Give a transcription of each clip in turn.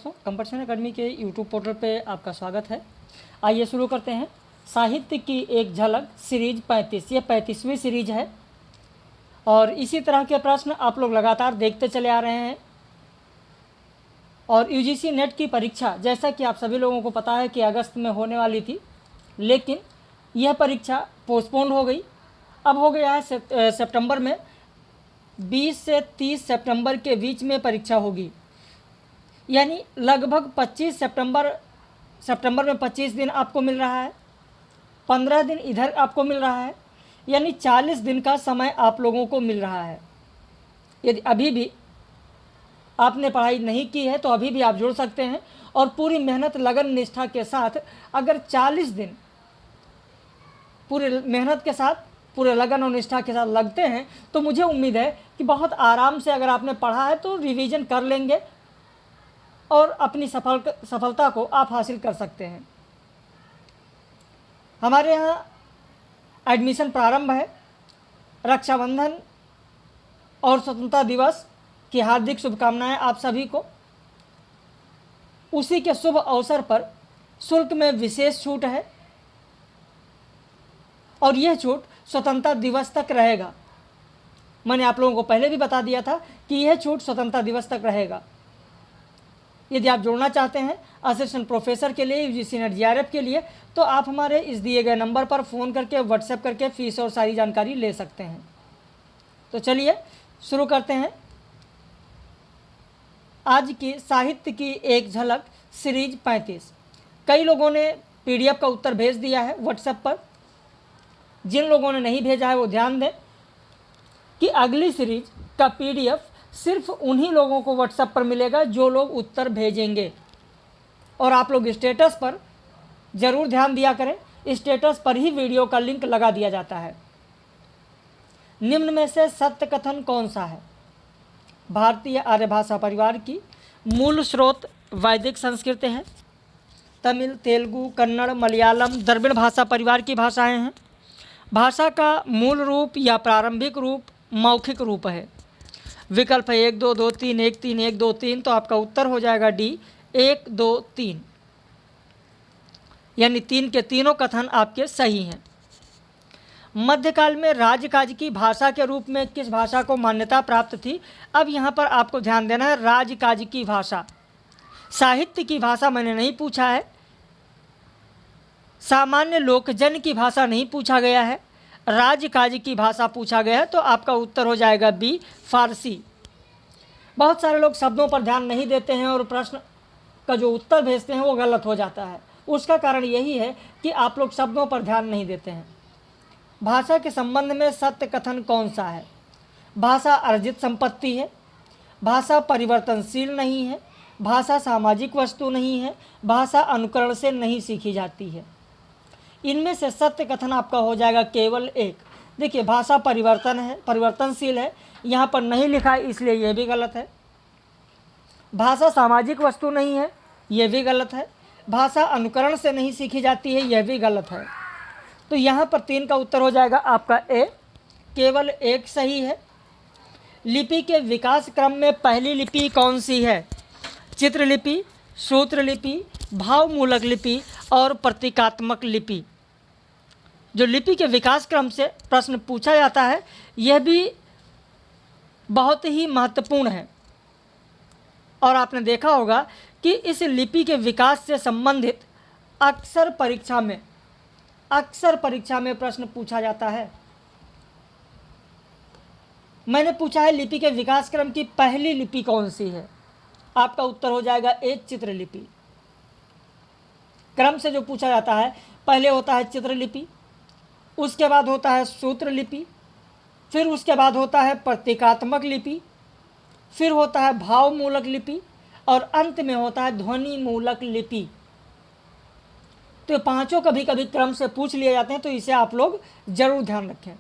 दोस्तों, competition academy के YouTube portal पे आपका स्वागत है। आइए शुरू करते हैं। साहित्य की एक झलक सीरीज 35, ये 35वीं सीरीज है और इसी तरह के प्रश्न आप लोग लगातार देखते चले आ रहे हैं। और यूजीसी नेट की परीक्षा, जैसा कि आप सभी लोगों को पता है कि अगस्त में होने वाली थी, लेकिन यह परीक्षा पोस्टपोन्ड हो गई। अब हो गया है सितंबर में 20 से 30 सितंबर के बीच में परीक्षा होगी, यानी लगभग 25 सितंबर में 25 दिन आपको मिल रहा है, 15 दिन इधर आपको मिल रहा है, यानी 40 दिन का समय आप लोगों को मिल रहा है। यदि अभी भी आपने पढ़ाई नहीं की है तो अभी भी आप जुड़ सकते हैं और पूरी मेहनत लगन निष्ठा के साथ अगर 40 दिन पूरे मेहनत के साथ, पूरे लगन और निष्ठा के साथ लगते हैं तो मुझे उम्मीद है कि बहुत आराम से अगर आपने पढ़ा है तो रिवीजन कर लेंगे और अपनी सफलता को आप हासिल कर सकते हैं। हमारे यहाँ एडमिशन प्रारंभ है। रक्षाबंधन और स्वतंत्रता दिवस की हार्दिक शुभकामनाएं आप सभी को। उसी के शुभ अवसर पर शुल्क में विशेष छूट है और यह छूट स्वतंत्रता दिवस तक रहेगा। मैंने आप लोगों को पहले भी बता दिया था कि यह छूट स्वतंत्रता दिवस तक रहेगा। यदि आप जुड़ना चाहते हैं असिस्टेंट प्रोफेसर के लिए, यूजीसी नेट जीआरएफ के लिए, तो आप हमारे इस दिए गए नंबर पर फ़ोन करके, व्हाट्सएप करके फीस और सारी जानकारी ले सकते हैं। तो चलिए शुरू करते हैं आज की साहित्य की एक झलक सीरीज 35। कई लोगों ने पीडीएफ का उत्तर भेज दिया है व्हाट्सएप पर। जिन लोगों ने नहीं भेजा है वो ध्यान दें कि अगली सीरीज का पीडीएफ सिर्फ उन्हीं लोगों को व्हाट्सएप पर मिलेगा जो लोग उत्तर भेजेंगे। और आप लोग स्टेटस पर ज़रूर ध्यान दिया करें, स्टेटस पर ही वीडियो का लिंक लगा दिया जाता है। निम्न में से सत्य कथन कौन सा है? भारतीय आर्य भाषा परिवार की मूल स्रोत वैदिक संस्कृत है। तमिल, तेलुगु, कन्नड़, मलयालम, द्रविड़ भाषा परिवार की भाषाएं हैं। भाषा का मूल रूप या प्रारंभिक रूप मौखिक रूप है। विकल्प है 1 2 2 3 1 3 1 2 3, तो आपका उत्तर हो जाएगा डी 1 2 3, यानी 3 के तीनों कथन आपके सही हैं। मध्यकाल में राजकाज की भाषा के रूप में किस भाषा को मान्यता प्राप्त थी? अब यहाँ पर आपको ध्यान देना है, राजकाज की भाषा। साहित्य की भाषा मैंने नहीं पूछा है, सामान्य लोकजन की भाषा नहीं पूछा गया है, राजकाज की भाषा पूछा गया है, तो आपका उत्तर हो जाएगा बी फारसी। बहुत सारे लोग शब्दों पर ध्यान नहीं देते हैं और प्रश्न का जो उत्तर भेजते हैं वो गलत हो जाता है। उसका कारण यही है कि आप लोग शब्दों पर ध्यान नहीं देते हैं। भाषा के संबंध में सत्य कथन कौन सा है? भाषा अर्जित संपत्ति है, भाषा परिवर्तनशील नहीं है, भाषा सामाजिक वस्तु नहीं है, भाषा अनुकरण से नहीं सीखी जाती है। इनमें से सत्य कथन आपका हो जाएगा केवल एक। देखिए, भाषा परिवर्तनशील है, यहाँ पर नहीं लिखा है इसलिए यह भी गलत है। भाषा सामाजिक वस्तु नहीं है, यह भी गलत है। भाषा अनुकरण से नहीं सीखी जाती है, यह भी गलत है। तो यहाँ पर 3 का उत्तर हो जाएगा आपका ए, केवल एक सही है। लिपि के विकास क्रम में पहली लिपि कौन सी है? चित्रलिपि, सूत्रलिपि, भावमूलक लिपि और प्रतीकात्मक लिपि। जो लिपि के विकास क्रम से प्रश्न पूछा जाता है यह भी बहुत ही महत्वपूर्ण है। और आपने देखा होगा कि इस लिपि के विकास से संबंधित अक्सर परीक्षा में प्रश्न पूछा जाता है। मैंने पूछा है लिपि के विकास क्रम की पहली लिपि कौन सी है? आपका उत्तर हो जाएगा ए, चित्रलिपि। क्रम से जो पूछा जाता है, पहले होता है चित्रलिपि, उसके बाद होता है सूत्रलिपि, फिर उसके बाद होता है प्रतीकात्मक लिपि, फिर होता है भावमूलक लिपि और अंत में होता है ध्वनि मूलक लिपि। तो पांचों कभी कभी क्रम से पूछ लिए जाते हैं, तो इसे आप लोग ज़रूर ध्यान रखें।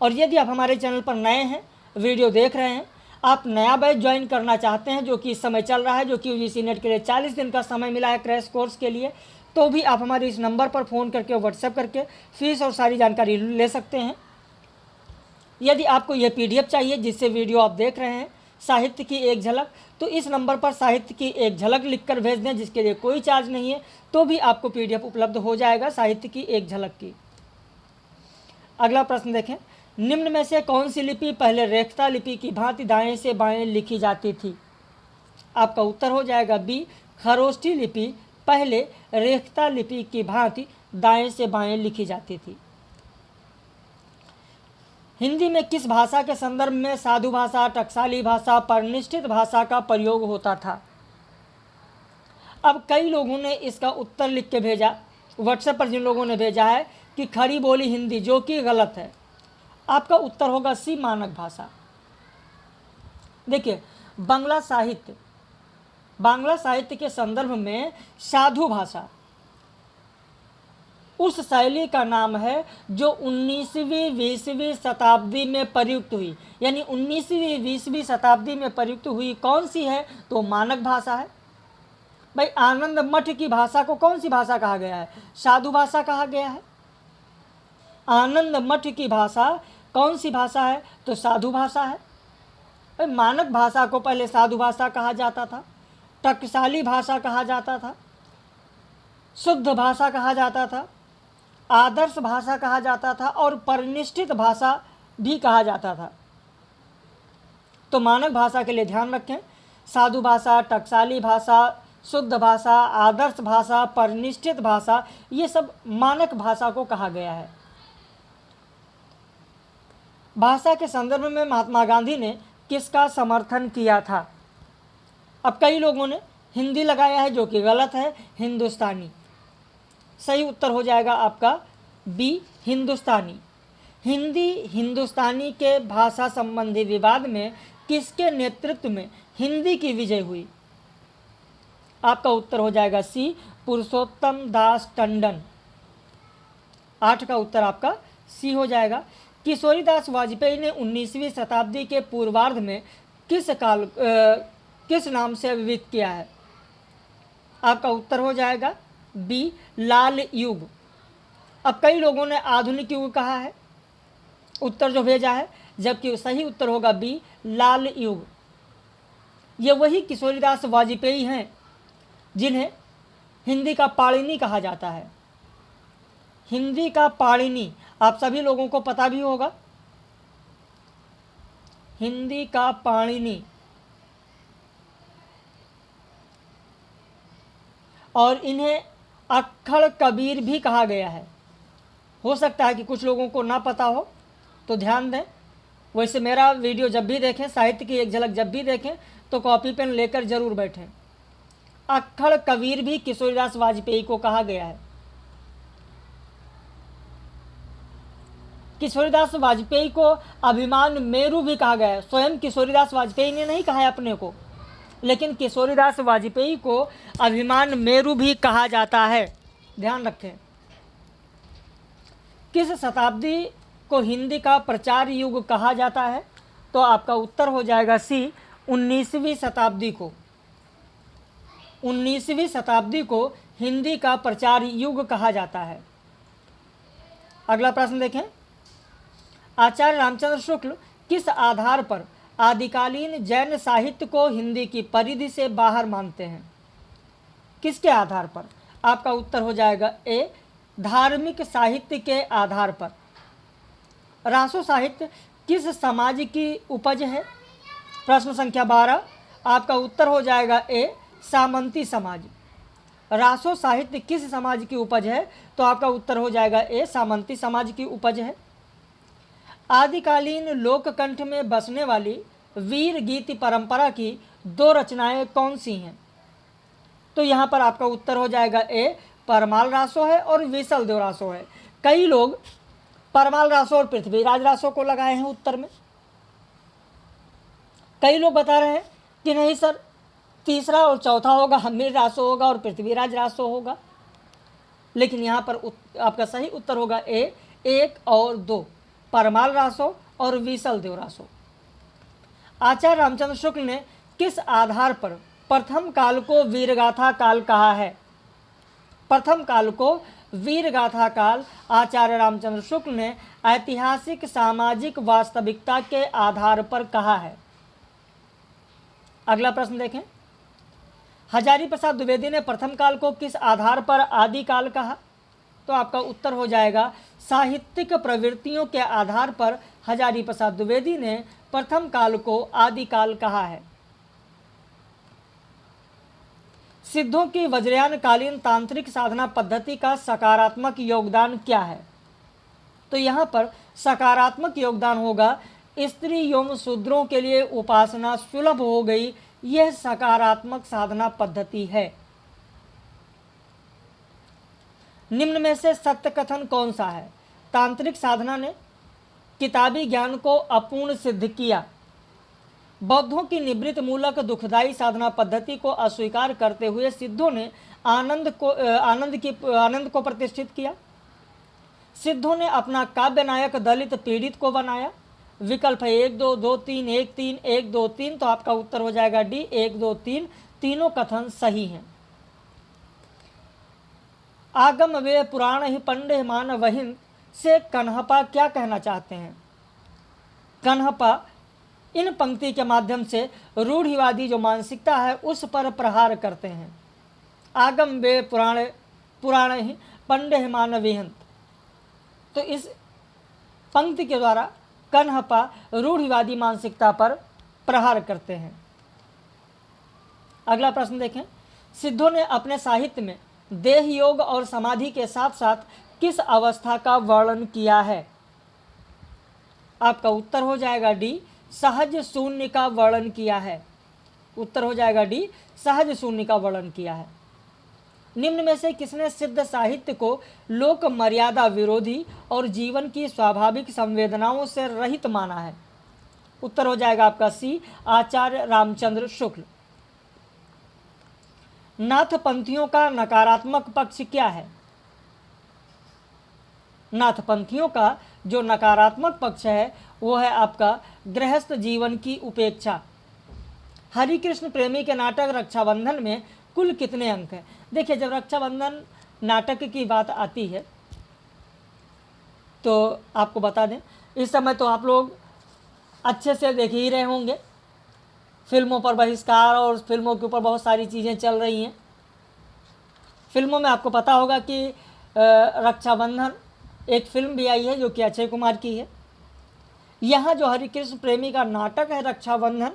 और यदि आप हमारे चैनल पर नए हैं, वीडियो देख रहे हैं, आप नया बैच ज्वाइन करना चाहते हैं जो कि इस समय चल रहा है, जो कि यूजीसी नेट के लिए 40 दिन का समय मिला है क्रैश कोर्स के लिए, तो भी आप हमारे इस नंबर पर फ़ोन करके, व्हाट्सएप करके फीस और सारी जानकारी ले सकते हैं। यदि आपको यह पीडीएफ चाहिए जिससे वीडियो आप देख रहे हैं, साहित्य की एक झलक। तो इस नंबर पर साहित्य की एक झलक लिखकर भेज दें, जिसके लिए कोई चार्ज नहीं है, तो भी आपको PDF उपलब्ध हो जाएगा साहित्य की एक झलक की। अगला प्रश्न देखें, निम्न में से कौन सी लिपि पहले रेखता लिपि की भांति दाएं से बाएं लिखी जाती थी? आपका उत्तर हो जाएगा बी, खरोष्ठी लिपि पहले रेखता लिपि की भांति दाएं से बाएं लिखी जाती थी। हिंदी में किस भाषा के संदर्भ में साधु भाषा, टकसाली भाषा, परिनिष्ठित भाषा का प्रयोग होता था? अब कई लोगों ने इसका उत्तर लिख के भेजा, व्हाट्सएप पर जिन लोगों ने भेजा है कि खड़ी बोली हिंदी, जो कि गलत है। आपका उत्तर होगा सी, मानक भाषा। देखिए, बांग्ला साहित्य के संदर्भ में साधु भाषा उस शैली का नाम है जो 19वीं 20वीं शताब्दी में प्रयुक्त हुई। यानी 19वीं 20वीं शताब्दी में प्रयुक्त हुई कौन सी है? तो मानक भाषा है। भाई, आनंद मठ की भाषा को कौन सी भाषा कहा गया है? साधु भाषा कहा गया है। आनंद मठ की भाषा कौन सी भाषा है? तो साधु भाषा है। भाई, मानक भाषा को पहले साधु भाषा कहा जाता था, टकसाली भाषा कहा जाता था, शुद्ध भाषा कहा जाता था, आदर्श भाषा कहा जाता था और परिनिष्ठित भाषा भी कहा जाता था। तो मानक भाषा के लिए ध्यान रखें, साधु भाषा, टकसाली भाषा, शुद्ध भाषा, आदर्श भाषा, परिनिष्ठित भाषा, ये सब मानक भाषा को कहा गया है। भाषा के संदर्भ में महात्मा गांधी ने किसका समर्थन किया था? अब कई लोगों ने हिंदी लगाया है, जो कि गलत है, हिंदुस्तानी। सही उत्तर हो जाएगा आपका बी, हिंदुस्तानी। हिंदुस्तानी के भाषा संबंधी विवाद में किसके नेतृत्व में हिंदी की विजय हुई? आपका उत्तर हो जाएगा सी, पुरुषोत्तम दास टंडन। 8 का उत्तर आपका सी हो जाएगा। किशोरीदास वाजपेयी ने 19वीं शताब्दी के पूर्वार्ध में किस नाम से अभिहित किया है? आपका उत्तर हो जाएगा बी, लाल युग। अब कई लोगों ने आधुनिक युग कहा है, उत्तर जो भेजा है, जबकि सही उत्तर होगा बी, लाल युग। ये वही किशोरीदास वाजपेयी हैं जिन्हें हिंदी का पाणिनि कहा जाता है। हिंदी का पाणिनि आप सभी लोगों को पता भी होगा। हिंदी का पाणिनि, और इन्हें अक्खड़ कबीर भी कहा गया है। हो सकता है कि कुछ लोगों को ना पता हो, तो ध्यान दें। वैसे मेरा वीडियो जब भी देखें, साहित्य की एक झलक जब भी देखें, तो कॉपी पेन लेकर जरूर बैठें। अक्खड़ कबीर भी किशोरीदास वाजपेयी को कहा गया है। किशोरीदास वाजपेयी को अभिमान मेरु भी कहा गया है। स्वयं किशोरीदास वाजपेयी ने नहीं कहा है अपने को, लेकिन किशोरीदास वाजपेयी को अभिमान मेरु भी कहा जाता है। ध्यान रखें। किस शताब्दी को हिंदी का प्रचार युग कहा जाता है? तो आपका उत्तर हो जाएगा सी, 19वीं शताब्दी को। 19वीं शताब्दी को हिंदी का प्रचार युग कहा जाता है। अगला प्रश्न देखें, आचार्य रामचंद्र शुक्ल किस आधार पर आदिकालीन जैन साहित्य को हिंदी की परिधि से बाहर मानते हैं? किसके आधार पर? आपका उत्तर हो जाएगा ए, धार्मिक साहित्य के आधार पर। रासो साहित्य किस समाज की उपज है? प्रश्न संख्या 12। आपका उत्तर हो जाएगा ए, सामंती समाज। रासो साहित्य किस समाज की उपज है? तो आपका उत्तर हो जाएगा ए, सामंती समाज की उपज है। आदिकालीन लोककंठ में बसने वाली वीर गीत परंपरा की 2 रचनाएं कौन सी हैं? तो यहाँ पर आपका उत्तर हो जाएगा ए, परमाल रासो है और विसल देव रासो है। कई लोग परमाल रासो और पृथ्वीराज रासो को लगाए हैं उत्तर में। कई लोग बता रहे हैं कि नहीं सर, तीसरा और चौथा होगा, हमीर रासो होगा और पृथ्वीराज रासो होगा। लेकिन यहाँ पर आपका सही उत्तर होगा ए, 1 और 2, परमाल रासो और विसल देव रासो। आचार्य रामचंद्र शुक्ल ने किस आधार पर प्रथम काल को वीरगाथा काल कहा है? प्रथम काल को वीरगाथा काल आचार्य रामचंद्र शुक्ल ने ऐतिहासिक सामाजिक वास्तविकता के आधार पर कहा है। अगला प्रश्न देखें, हजारी प्रसाद द्विवेदी ने प्रथम काल को किस आधार पर आदि काल कहा? तो आपका उत्तर हो जाएगा साहित्यिक प्रवृत्तियों के आधार पर हजारी प्रसाद द्विवेदी ने प्रथम काल को आदि काल कहा है। सिद्धों की वज्रयानकालीन तांत्रिक साधना पद्धति का सकारात्मक योगदान क्या है? तो यहाँ पर सकारात्मक योगदान होगा स्त्री एवं शूद्रों के लिए उपासना सुलभ हो गई, यह सकारात्मक साधना पद्धति है। निम्न में से सत्य कथन कौन सा है? तांत्रिक साधना ने किताबी ज्ञान को अपूर्ण सिद्ध किया। बौद्धों की निवृत्त मूलक दुखदायी साधना पद्धति को अस्वीकार करते हुए सिद्धों ने आनंद को प्रतिष्ठित किया। सिद्धों ने अपना काव्य नायक दलित पीड़ित को बनाया। विकल्प है 1 2 2 3 1 3 1 2 3, तो आपका उत्तर हो जाएगा डी 1 2 3, तीनों कथन सही हैं। आगम वे पुराण ही पंडे मान वहिन से कन्हपा क्या कहना चाहते हैं? कन्हपा इन पंक्ति के माध्यम से रूढ़िवादी जो मानसिकता है उस पर प्रहार करते हैं। आगम वे पुराण ही पंडे मान वहिन, तो इस पंक्ति के द्वारा कन्हपा रूढ़िवादी मानसिकता पर प्रहार करते हैं। अगला प्रश्न देखें, सिद्धों ने अपने साहित्य में देह योग और समाधि के साथ साथ किस अवस्था का वर्णन किया है? आपका उत्तर हो जाएगा डी सहज शून्य का वर्णन किया है। उत्तर हो जाएगा डी सहज शून्य का वर्णन किया है। निम्न में से किसने सिद्ध साहित्य को लोक मर्यादा विरोधी और जीवन की स्वाभाविक संवेदनाओं से रहित माना है? उत्तर हो जाएगा आपका सी आचार्य रामचंद्र शुक्ल। नाथपंथियों का नकारात्मक पक्ष क्या है? नाथपंथियों का जो नकारात्मक पक्ष है वो है आपका गृहस्थ जीवन की उपेक्षा। हरिकृष्ण प्रेमी के नाटक रक्षाबंधन में कुल कितने अंक हैं? देखिए, जब रक्षाबंधन नाटक की बात आती है तो आपको बता दें, इस समय तो आप लोग अच्छे से देख ही रहे होंगे, फिल्मों पर बहिष्कार और फिल्मों के ऊपर बहुत सारी चीज़ें चल रही हैं। फिल्मों में आपको पता होगा कि रक्षाबंधन एक फिल्म भी आई है जो कि अक्षय कुमार की है। यहाँ जो हरिकृष्ण प्रेमी का नाटक है रक्षाबंधन,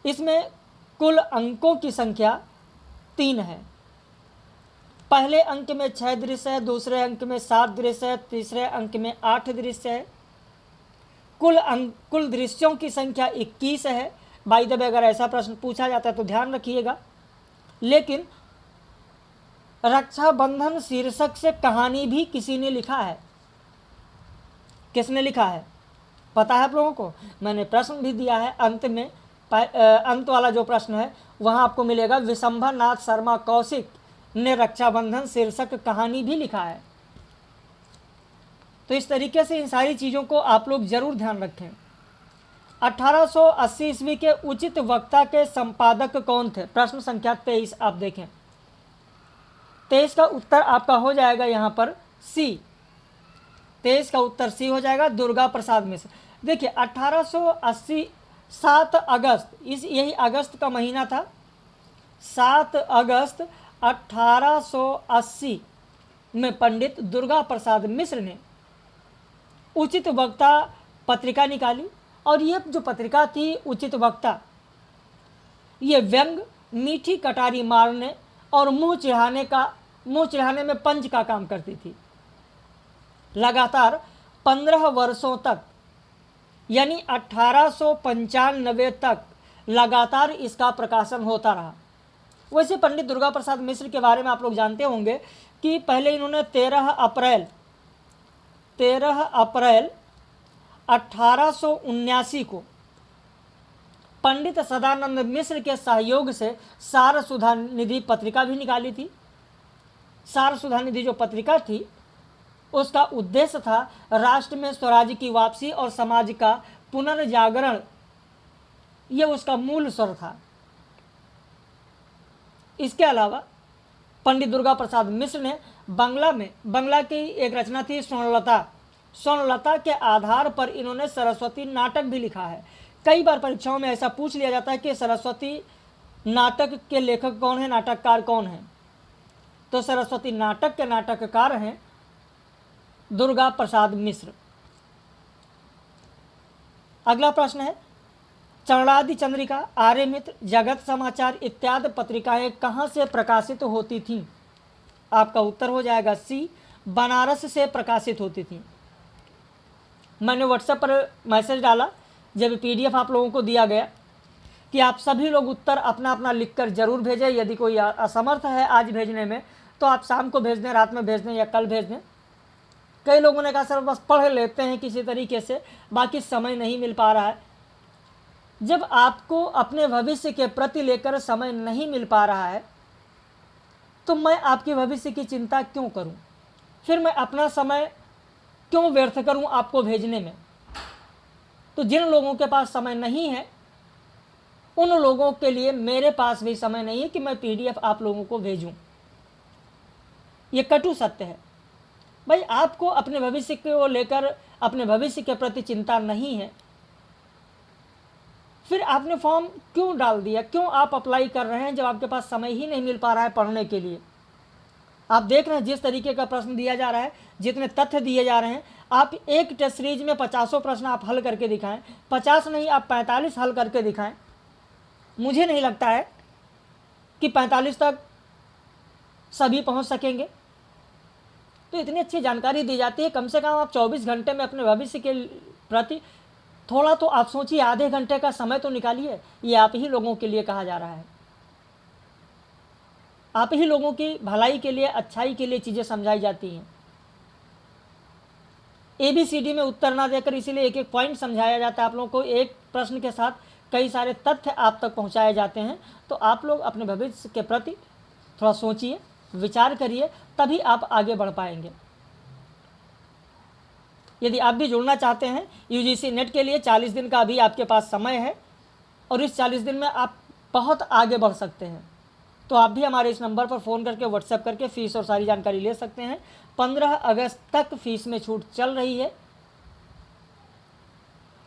इसमें कुल अंकों की संख्या 3 है। पहले अंक में 6 दृश्य है, दूसरे अंक में 7 दृश्य है, तीसरे अंक में 8 दृश्य है। कुल दृश्यों की संख्या 21 है। बाय द वे, अगर ऐसा प्रश्न पूछा जाता है तो ध्यान रखिएगा। लेकिन रक्षाबंधन शीर्षक से कहानी भी किसी ने लिखा है। किसने लिखा है पता है आप लोगों को? मैंने प्रश्न भी दिया है अंत में, अंत वाला जो प्रश्न है वहाँ आपको मिलेगा। विशंभर नाथ शर्मा कौशिक ने रक्षाबंधन शीर्षक कहानी भी लिखा है। तो इस तरीके से इन सारी चीज़ों को आप लोग जरूर ध्यान रखें। 1880 ईस्वी के उचित वक्ता के संपादक कौन थे? प्रश्न संख्या 23 आप देखें। 23 का उत्तर आपका हो जाएगा यहाँ पर सी। 23 का उत्तर सी हो जाएगा, दुर्गा प्रसाद मिश्र। देखिए 1880 7 अगस्त, यही अगस्त का महीना था। 7 अगस्त 1880 में पंडित दुर्गा प्रसाद मिश्र ने उचित वक्ता पत्रिका निकाली। और यह जो पत्रिका थी उचित वक्ता, ये व्यंग, मीठी कटारी मारने और मुंह चिढ़ाने में पंच का काम करती थी। लगातार 15 वर्षों तक, यानी 1895 तक लगातार इसका प्रकाशन होता रहा। वैसे पंडित दुर्गा प्रसाद मिश्र के बारे में आप लोग जानते होंगे कि पहले इन्होंने 13 अप्रैल 1879 को पंडित सदानंद मिश्र के सहयोग से सार सुधा निधि पत्रिका भी निकाली थी। सार सुधा निधि जो पत्रिका थी उसका उद्देश्य था राष्ट्र में स्वराज्य की वापसी और समाज का पुनर्जागरण, ये उसका मूल स्वर था। इसके अलावा पंडित दुर्गा प्रसाद मिश्र ने बंगला की एक रचना थी स्वर्णलता के आधार पर इन्होंने सरस्वती नाटक भी लिखा है। कई बार परीक्षाओं में ऐसा पूछ लिया जाता है कि सरस्वती नाटक के लेखक कौन है, नाटककार कौन है? तो सरस्वती नाटक के नाटककार हैं दुर्गा प्रसाद मिश्र। अगला प्रश्न है, चरणादि चंद्रिका, आर्यमित्र, जगत समाचार इत्यादि पत्रिकाएं कहाँ से प्रकाशित होती थीं? आपका उत्तर हो जाएगा सी, बनारस से प्रकाशित होती थी। मैंने व्हाट्सएप पर मैसेज डाला जब पीडीएफ आप लोगों को दिया गया कि आप सभी लोग उत्तर अपना अपना लिखकर जरूर भेजें। यदि कोई असमर्थ है आज भेजने में तो आप शाम को भेज दें, रात में भेज दें या कल भेज दें। कई लोगों ने कहा सर बस पढ़ लेते हैं किसी तरीके से, बाकी समय नहीं मिल पा रहा है। जब आपको अपने भविष्य के प्रति लेकर समय नहीं मिल पा रहा है तो मैं आपके भविष्य की चिंता क्यों करूं? फिर मैं अपना समय क्यों व्यर्थ करूं आपको भेजने में? तो जिन लोगों के पास समय नहीं है उन लोगों के लिए मेरे पास भी समय नहीं है कि मैं पीडीएफ आप लोगों को भेजूं। ये कटु सत्य है। भाई आपको अपने भविष्य को लेकर, अपने भविष्य के प्रति चिंता नहीं है, फिर आपने फॉर्म क्यों डाल दिया? क्यों आप अप्लाई कर रहे हैं जब आपके पास समय ही नहीं मिल पा रहा है पढ़ने के लिए? आप देख रहे हैं जिस तरीके का प्रश्न दिया जा रहा है, जितने तथ्य दिए जा रहे हैं, आप एक टेस्ट सीरीज में 50 प्रश्न आप हल करके दिखाएं, 50 नहीं आप 45 हल करके दिखाएं। मुझे नहीं लगता है कि 45 तक सभी पहुंच सकेंगे। तो इतनी अच्छी जानकारी दी जाती है, कम से कम आप 24 घंटे में अपने भविष्य के प्रति थोड़ा तो आप सोचिए, आधे घंटे का समय तो निकालिए। ये आप ही लोगों के लिए कहा जा रहा है, आप ही लोगों की भलाई के लिए, अच्छाई के लिए चीज़ें समझाई जाती हैं। ABCD में उत्तर ना देकर इसीलिए एक एक पॉइंट समझाया जाता है आप लोगों को। एक प्रश्न के साथ कई सारे तथ्य आप तक पहुंचाए जाते हैं। तो आप लोग अपने भविष्य के प्रति थोड़ा सोचिए, विचार करिए, तभी आप आगे बढ़ पाएंगे। यदि आप भी जुड़ना चाहते हैं UGC नेट के लिए, 40 दिन का अभी आपके पास समय है और इस 40 दिन में आप बहुत आगे बढ़ सकते हैं। तो आप भी हमारे इस नंबर पर फ़ोन करके, व्हाट्सएप करके फ़ीस और सारी जानकारी ले सकते हैं। 15 अगस्त तक फ़ीस में छूट चल रही है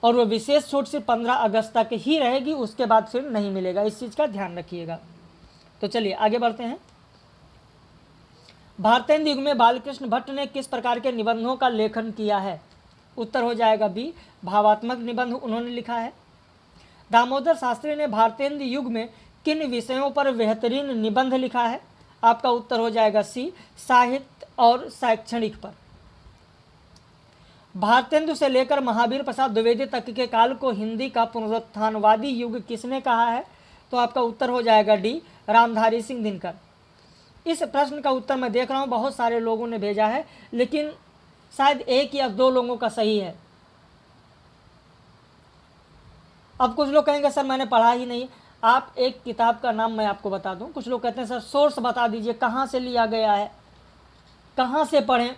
और वो विशेष छूट सिर्फ 15 अगस्त तक ही रहेगी, उसके बाद फिर नहीं मिलेगा। इस चीज़ का ध्यान रखिएगा। तो चलिए आगे बढ़ते हैं। भारतेंदु युग में बालकृष्ण भट्ट ने किस प्रकार के निबंधों का लेखन किया है? उत्तर हो जाएगा बी, भावात्मक निबंध उन्होंने लिखा है। दामोदर शास्त्री ने भारतेंदु युग में किन विषयों पर बेहतरीन निबंध लिखा है? आपका उत्तर हो जाएगा सी, साहित्य और शैक्षणिक पर। भारतेंदु से लेकर महावीर प्रसाद द्विवेदी तक के काल को हिंदी का पुनरुत्थानवादी युग किसने कहा है? तो आपका उत्तर हो जाएगा डी, रामधारी सिंह दिनकर। इस प्रश्न का उत्तर मैं देख रहा हूँ बहुत सारे लोगों ने भेजा है, लेकिन शायद एक या दो लोगों का सही है। अब कुछ लोग कहेंगे सर मैंने पढ़ा ही नहीं। आप एक किताब का नाम मैं आपको बता दूं। कुछ लोग कहते हैं सर सोर्स बता दीजिए, कहाँ से लिया गया है, कहाँ से पढ़ें?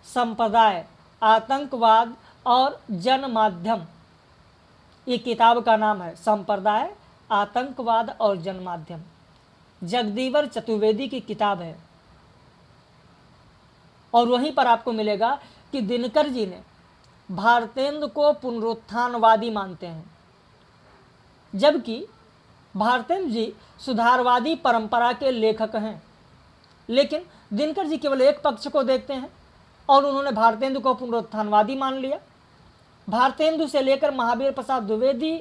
संप्रदाय, आतंकवाद और जनमाध्यम, ये किताब का नाम है। संप्रदाय, आतंकवाद और जनमाध्यम, जगदीवर चतुर्वेदी की किताब है। और वहीं पर आपको मिलेगा कि दिनकर जी ने भारतेंदु को पुनरुत्थानवादी मानते हैं, जबकि भारतेंदु जी सुधारवादी परंपरा के लेखक हैं। लेकिन दिनकर जी केवल एक पक्ष को देखते हैं और उन्होंने भारतेंदु को पुनरुत्थानवादी मान लिया। भारतेंदु से लेकर महावीर प्रसाद द्विवेदी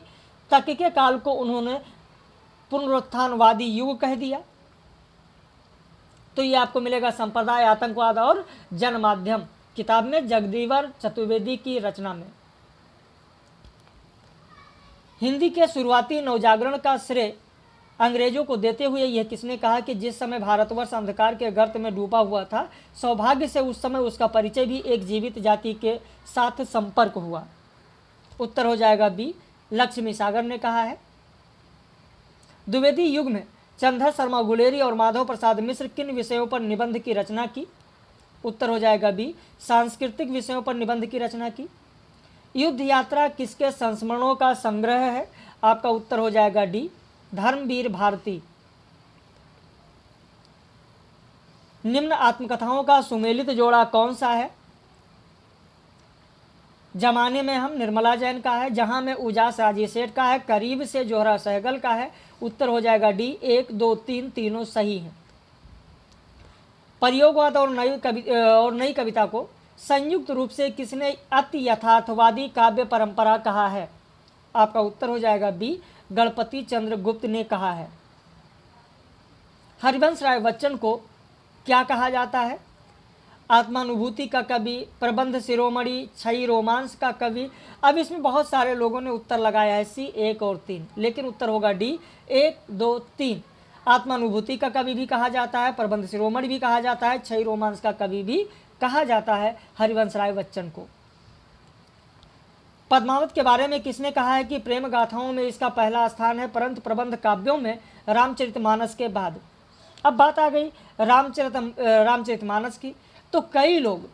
तक के काल को उन्होंने पुनरुत्थानवादी युग कह दिया। तो ये आपको मिलेगा संप्रदाय, आतंकवाद और जनमाध्यम किताब में, जगदीवर चतुर्वेदी की रचना में। हिंदी के शुरुआती नवजागरण का श्रेय अंग्रेजों को देते हुए यह किसने कहा कि जिस समय भारतवर्ष अंधकार के गर्त में डूबा हुआ था, सौभाग्य से उस समय उसका परिचय भी एक जीवित जाति के साथ संपर्क हुआ? उत्तर हो जाएगा बी, लक्ष्मी सागर ने कहा है। द्विवेदी युग में चंद्र शर्मा गुलेरी और माधव प्रसाद मिश्र किन विषयों पर निबंध की रचना की? उत्तर हो जाएगा बी, सांस्कृतिक विषयों पर निबंध की रचना की। युद्ध यात्रा किसके संस्मरणों का संग्रह है? आपका उत्तर हो जाएगा डी, धर्मवीर भारती। निम्न आत्मकथाओं का सुमेलित जोड़ा कौन सा है? जमाने में हम निर्मला जैन का है, जहां में उजास राजेश सेठ का है, करीब से जोहरा सहगल का है। उत्तर हो जाएगा डी, 1 2 3 तीनों सही हैं। प्रयोगवाद और नई कविता को संयुक्त रूप से किसने अति यथार्थवादी काव्य परंपरा कहा है? आपका उत्तर हो जाएगा बी, गणपति चंद्र गुप्त ने कहा है। हरिवंश राय बच्चन को क्या कहा जाता है? आत्मानुभूति का कवि, प्रबंध शिरोमणि, छई रोमांस का कवि। अब इसमें बहुत सारे लोगों ने उत्तर लगाया है सी, 1 और 3, लेकिन उत्तर होगा डी, 1 2 3। आत्मानुभूति का कवि भी कहा जाता है, प्रबंध शिरोमणि भी कहा जाता है, छई रोमांस का कवि भी कहा जाता है हरिवंश राय बच्चन को। पद्मावत के बारे में किसने कहा है कि प्रेम गाथाओं में इसका पहला स्थान है, परंतु प्रबंध काव्यों में रामचरितमानस के बाद? अब बात आ गई रामचरितमानस की, तो कई लोग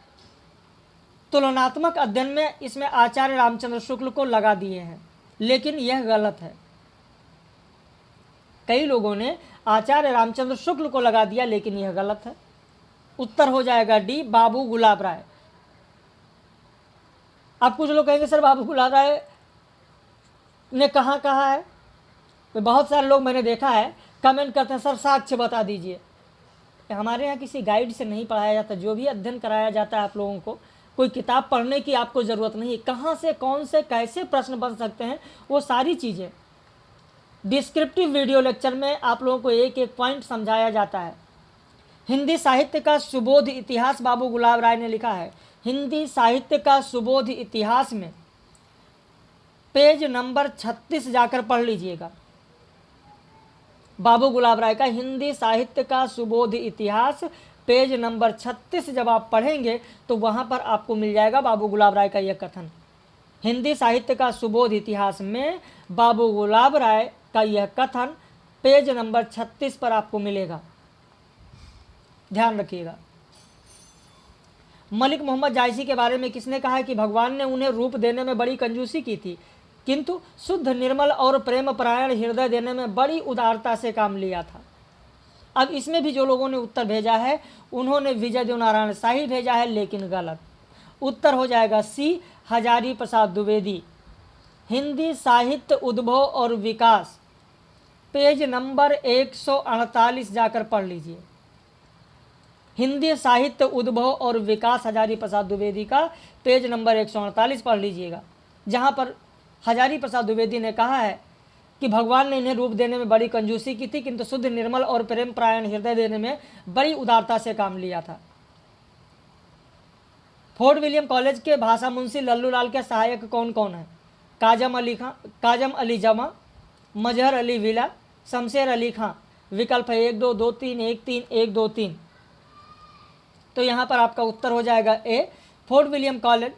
तुलनात्मक अध्ययन में इसमें आचार्य रामचंद्र शुक्ल को लगा दिए हैं, लेकिन यह गलत है। कई लोगों ने आचार्य रामचंद्र शुक्ल को लगा दिया, लेकिन यह गलत है। उत्तर हो जाएगा डी, बाबू गुलाब राय। अब कुछ लोग कहेंगे सर बाबू गुलाब राय ने कहाँ कहा है? तो बहुत सारे लोग मैंने देखा है कमेंट करते हैं, सर साक्ष्य बता दीजिए। हमारे यहाँ किसी गाइड से नहीं पढ़ाया जाता, जो भी अध्ययन कराया जाता है आप लोगों को, कोई किताब पढ़ने की आपको ज़रूरत नहीं है। कहाँ से कौन से कैसे प्रश्न बन सकते हैं वो सारी चीज़ें डिस्क्रिप्टिव वीडियो लेक्चर में आप लोगों को एक एक पॉइंट समझाया जाता है। हिंदी साहित्य का सुबोध इतिहास बाबू गुलाब राय ने लिखा है। हिंदी साहित्य का सुबोध इतिहास में पेज नंबर 36 जाकर पढ़ लीजिएगा। बाबू गुलाब राय का हिंदी साहित्य का सुबोध इतिहास पेज नंबर 36 जब आप पढ़ेंगे तो वहां पर आपको मिल जाएगा बाबू गुलाब राय का यह कथन। हिंदी साहित्य का सुबोध इतिहास में बाबू गुलाब राय का यह कथन पेज नंबर 36 पर आपको मिलेगा, ध्यान रखिएगा। मलिक मोहम्मद जायसी के बारे में किसने कहा है कि भगवान ने उन्हें रूप देने में बड़ी कंजूसी की थी, किंतु शुद्ध निर्मल और प्रेम परायण हृदय देने में बड़ी उदारता से काम लिया था? अब इसमें भी जो लोगों ने उत्तर भेजा है उन्होंने विजय देव नारायण शाही भेजा है, लेकिन गलत। उत्तर हो जाएगा सी, हजारी प्रसाद द्विवेदी। हिंदी साहित्य उद्भव और विकास पेज नंबर 148 जाकर पढ़ लीजिए। हिंदी साहित्य उद्भव और विकास हजारी प्रसाद द्विवेदी का पेज नंबर 148 पढ़ लीजिएगा, जहाँ पर हजारी प्रसाद द्विवेदी ने कहा है कि भगवान ने इन्हें रूप देने में बड़ी कंजूसी की थी, किंतु शुद्ध निर्मल और प्रेम परायण हृदय देने में बड़ी उदारता से काम लिया था। फोर्ट विलियम कॉलेज के भाषा मुंशी लल्लू लाल के सहायक कौन कौन है? काजम अली जमा, मजहर अली विला, शमशेर अली खां। विकल्प है 1 2 2 3 1 3 1 2 3। तो यहाँ पर आपका उत्तर हो जाएगा ए, फोर्ट विलियम कॉलेज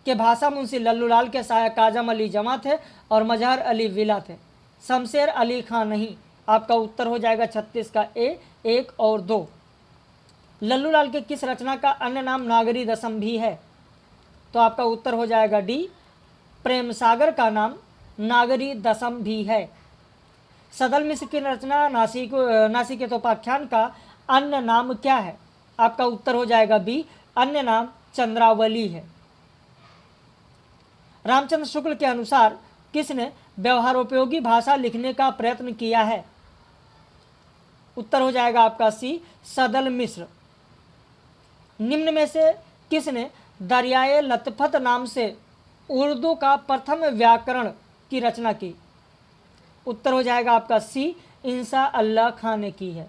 के भाषा मुंशी लल्लू लाल के सहायक काजम अली जमा थे और मजहर अली विला थे, शमशेर अली खां नहीं। आपका उत्तर हो जाएगा 36 का ए, 1 और 2। लल्लू लाल के किस रचना का अन्य नाम नागरी दशम भी है? तो आपका उत्तर हो जाएगा डी, प्रेम सागर का नाम नागरी दशम भी है। सदल मिश्र की रचना नासिकेतोपाख्यान का अन्य नाम क्या है? आपका उत्तर हो जाएगा बी, अन्य नाम चंद्रावली है। रामचंद्र शुक्ल के अनुसार किसने व्यवहारोपयोगी भाषा लिखने का प्रयत्न किया है? उत्तर हो जाएगा आपका सी, सदल मिश्र। निम्न में से किसने दरियाए लतफत नाम से उर्दू का प्रथम व्याकरण की रचना की? उत्तर हो जाएगा आपका सी, इंसा अल्लाह खान ने की है।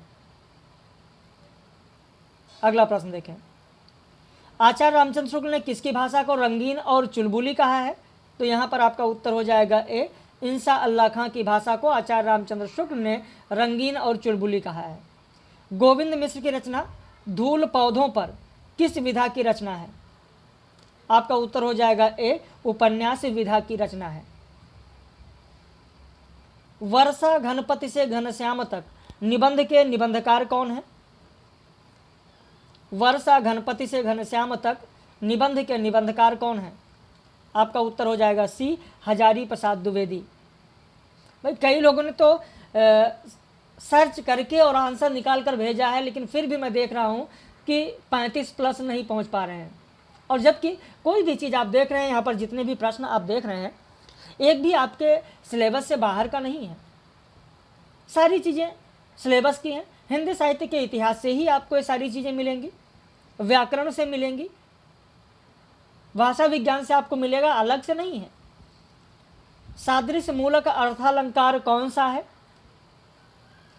अगला प्रश्न देखें। आचार्य रामचंद्र शुक्ल ने किसकी भाषा को रंगीन और चुलबुली कहा है? तो यहाँ पर आपका उत्तर हो जाएगा ए, इंसा अल्लाह खां की भाषा को आचार्य रामचंद्र शुक्ल ने रंगीन और चुलबुली कहा है। गोविंद मिश्र की रचना धूल पौधों पर किस विधा की रचना है? आपका उत्तर हो जाएगा ए, उपन्यास विधा की रचना है। वर्षा घनपति से घनश्याम तक निबंध के निबंधकार कौन है? वर्षा घनपति से घनश्याम तक निबंध के निबंधकार कौन है? आपका उत्तर हो जाएगा सी, हजारी प्रसाद द्विवेदी। भाई कई लोगों ने तो सर्च करके और आंसर निकाल कर भेजा है, लेकिन फिर भी मैं देख रहा हूँ कि 35 प्लस नहीं पहुँच पा रहे हैं। और जबकि कोई भी चीज़ आप देख रहे हैं, यहाँ पर जितने भी प्रश्न आप देख रहे हैं, एक भी आपके सिलेबस से बाहर का नहीं है। सारी चीज़ें सिलेबस की हैं। हिंदी साहित्य के इतिहास से ही आपको ये सारी चीज़ें मिलेंगी, व्याकरण से मिलेंगी, भाषा विज्ञान से आपको मिलेगा, अलग से नहीं है। सादृश्य मूलक अर्थालंकार कौन सा है?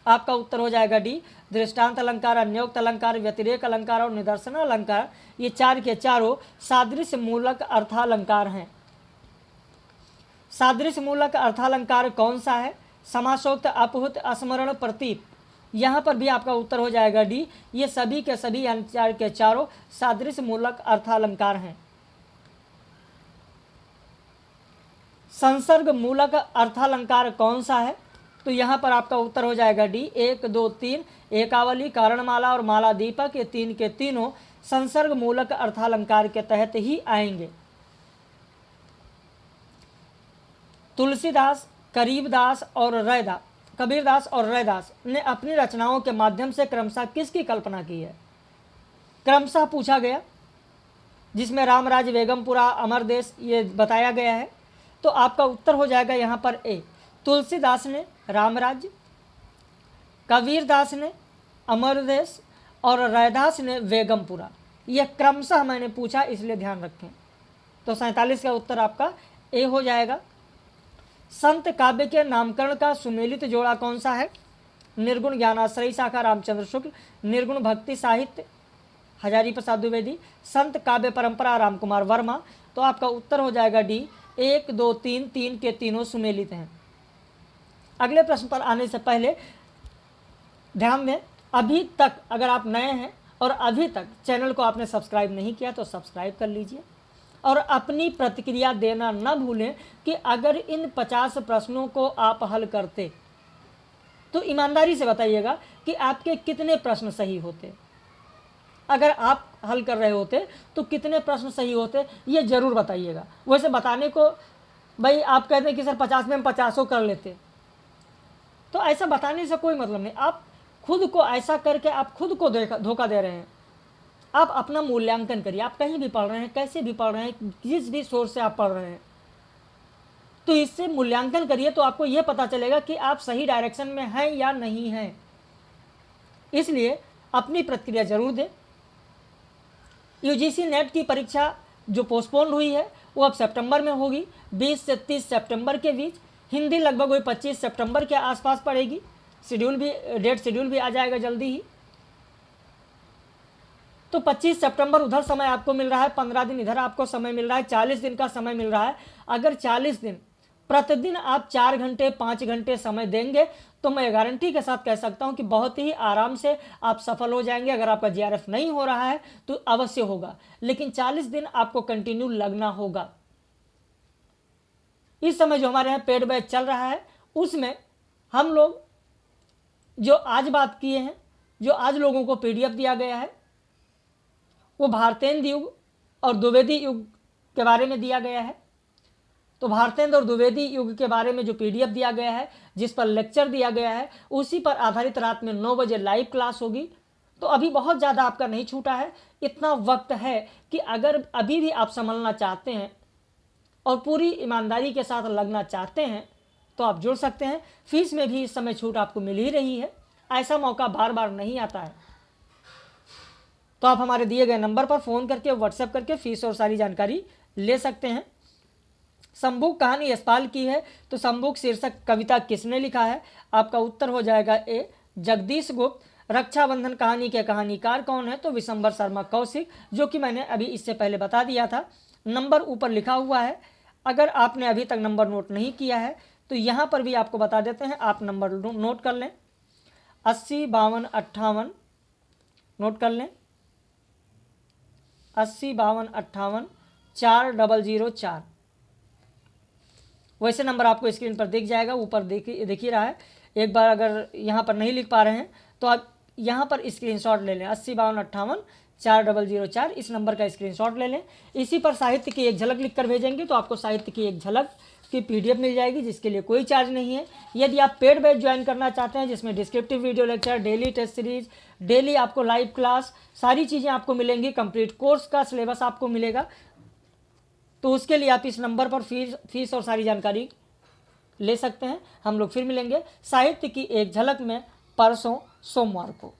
आपका उत्तर हो जाएगा डी, दृष्टांत अलंकार, अन्योक्त अलंकार, व्यतिरेक अलंकार और निदर्शन अलंकार। ये चार के चारों सादृश्य मूलक अर्थालंकार हैं। सादृश्य मूलक अर्थालंकार कौन सा है? समासोक्त, अपहुत, स्मरण, प्रतीप। यहाँ पर भी आपका उत्तर हो जाएगा डी। ये सभी के सभी चार के चारों सादृश्य मूलक अर्थालंकार हैं। संसर्ग मूलक अर्थालंकार कौन सा है? तो यहाँ पर आपका उत्तर हो जाएगा डी। 1, 2, 3 एकावली, कारणमाला और माला दीपक, ये तीन के तीनों संसर्ग मूलक अर्थालंकार के तहत ही आएंगे। तुलसीदास, कबीरदास और रैदास ने अपनी रचनाओं के माध्यम से क्रमशः किसकी कल्पना की है? क्रमशः पूछा गया, जिसमें रामराज, बेगमपुरा, अमरदेश ये बताया गया है। तो आपका उत्तर हो जाएगा यहाँ पर ए। तुलसीदास ने रामराज्य, कबीरदास ने अमरदेश और रैदास ने बेगमपुरा। यह क्रमशः मैंने पूछा, इसलिए ध्यान रखें। तो 47 का उत्तर आपका ए हो जाएगा। संत काव्य के नामकरण का सुमेलित जोड़ा कौन सा है? निर्गुण ज्ञानाश्रयी शाखा रामचंद्र शुक्ल, निर्गुण भक्ति साहित्य हजारी प्रसाद द्विवेदी, संत काव्य परंपरा रामकुमार वर्मा। तो आपका उत्तर हो जाएगा डी। 1, 2, 3 तीन के तीनों सुमेलित हैं। अगले प्रश्न पर आने से पहले ध्यान दें, अभी तक अगर आप नए हैं और अभी तक चैनल को आपने सब्सक्राइब नहीं किया तो सब्सक्राइब कर लीजिए और अपनी प्रतिक्रिया देना न भूलें कि अगर इन 50 प्रश्नों को आप हल करते तो ईमानदारी से बताइएगा कि आपके कितने प्रश्न सही होते। अगर आप हल कर रहे होते तो कितने प्रश्न सही होते, ये ज़रूर बताइएगा। वैसे बताने को भाई आप कहते हैं कि सर 50 में हम 50 कर लेते, तो ऐसा बताने से कोई मतलब नहीं। आप खुद को ऐसा करके आप खुद को धोखा दे रहे हैं। आप अपना मूल्यांकन करिए। आप कहीं भी पढ़ रहे हैं, कैसे भी पढ़ रहे हैं, जिस भी सोर्स से आप पढ़ रहे हैं, तो इससे मूल्यांकन करिए तो आपको ये पता चलेगा कि आप सही डायरेक्शन में हैं या नहीं हैं। इसलिए अपनी प्रतिक्रिया जरूर दें। यूजीसी नेट की परीक्षा जो पोस्टपोन्ड हुई है वो अब सितंबर में होगी, 20 से 30 सितंबर के बीच। हिंदी लगभग वही 25 सितंबर के आसपास पड़ेगी। डेट शेड्यूल भी आ जाएगा जल्दी ही। तो 25 सितंबर उधर समय आपको मिल रहा है, 15 दिन इधर आपको समय मिल रहा है, 40 दिन का समय मिल रहा है। अगर 40 दिन प्रतिदिन आप 4 घंटे 5 घंटे समय देंगे तो मैं गारंटी के साथ कह सकता हूं कि बहुत ही आराम से आप सफल हो जाएंगे। अगर आपका जीआरएफ नहीं हो रहा है तो अवश्य होगा, लेकिन 40 दिन आपको कंटिन्यू लगना होगा। इस समय जो हमारे यहाँ पेड बैच चल रहा है उसमें हम लोग जो आज बात किए हैं, जो आज लोगों को पीडीएफ दिया गया है, वो भारतेंद्र युग और द्विवेदी युग के बारे में दिया गया है। तो भारतेंद्र और द्विवेदी युग के बारे में जो पीडीएफ दिया गया है, जिस पर लेक्चर दिया गया है, उसी पर आधारित रात में 9 बजे लाइव क्लास होगी। तो अभी बहुत ज़्यादा आपका नहीं छूटा है, इतना वक्त है कि अगर अभी भी आप संभलना चाहते हैं और पूरी ईमानदारी के साथ लगना चाहते हैं तो आप जुड़ सकते हैं। फीस में भी इस समय छूट आपको मिल ही रही है, ऐसा मौका बार बार नहीं आता है। तो आप हमारे दिए गए नंबर पर फ़ोन करके, व्हाट्सएप करके फीस और सारी जानकारी ले सकते हैं। संबुक कहानी यशपाल की है, तो संबुक शीर्षक कविता किसने लिखा है? आपका उत्तर हो जाएगा ए, जगदीश गुप्त। रक्षाबंधन कहानी के कहानीकार कौन है? तो विशंबर शर्मा कौशिक, जो कि मैंने अभी इससे पहले बता दिया था। नंबर ऊपर लिखा हुआ है। अगर आपने अभी तक नंबर नोट नहीं किया है तो यहाँ पर भी आपको बता देते हैं, आप नंबर नोट कर लें। 80 52 58 नोट कर लें, 80 52 58 4004। वैसे नंबर आपको स्क्रीन पर दिख जाएगा, ऊपर दिख ही रहा है। एक बार अगर यहाँ पर नहीं लिख पा रहे हैं तो आप यहाँ पर स्क्रीनशॉट ले लें, 80 52 58 4004, इस नंबर का स्क्रीनशॉट ले लें। इसी पर साहित्य की एक झलक लिखकर भेजेंगे तो आपको साहित्य की एक झलक की PDF मिल जाएगी, जिसके लिए कोई चार्ज नहीं है। यदि आप पेड बैच ज्वाइन करना चाहते हैं जिसमें descriptive video lecture, daily test series, daily आपको लाइव क्लास, सारी चीज़ें आपको मिलेंगी, कंप्लीट कोर्स का सिलेबस आपको मिलेगा, तो उसके लिए आप इस नंबर पर फीस और सारी जानकारी ले सकते हैं। हम लोग फिर मिलेंगे साहित्य की एक झलक में परसों सोमवार को।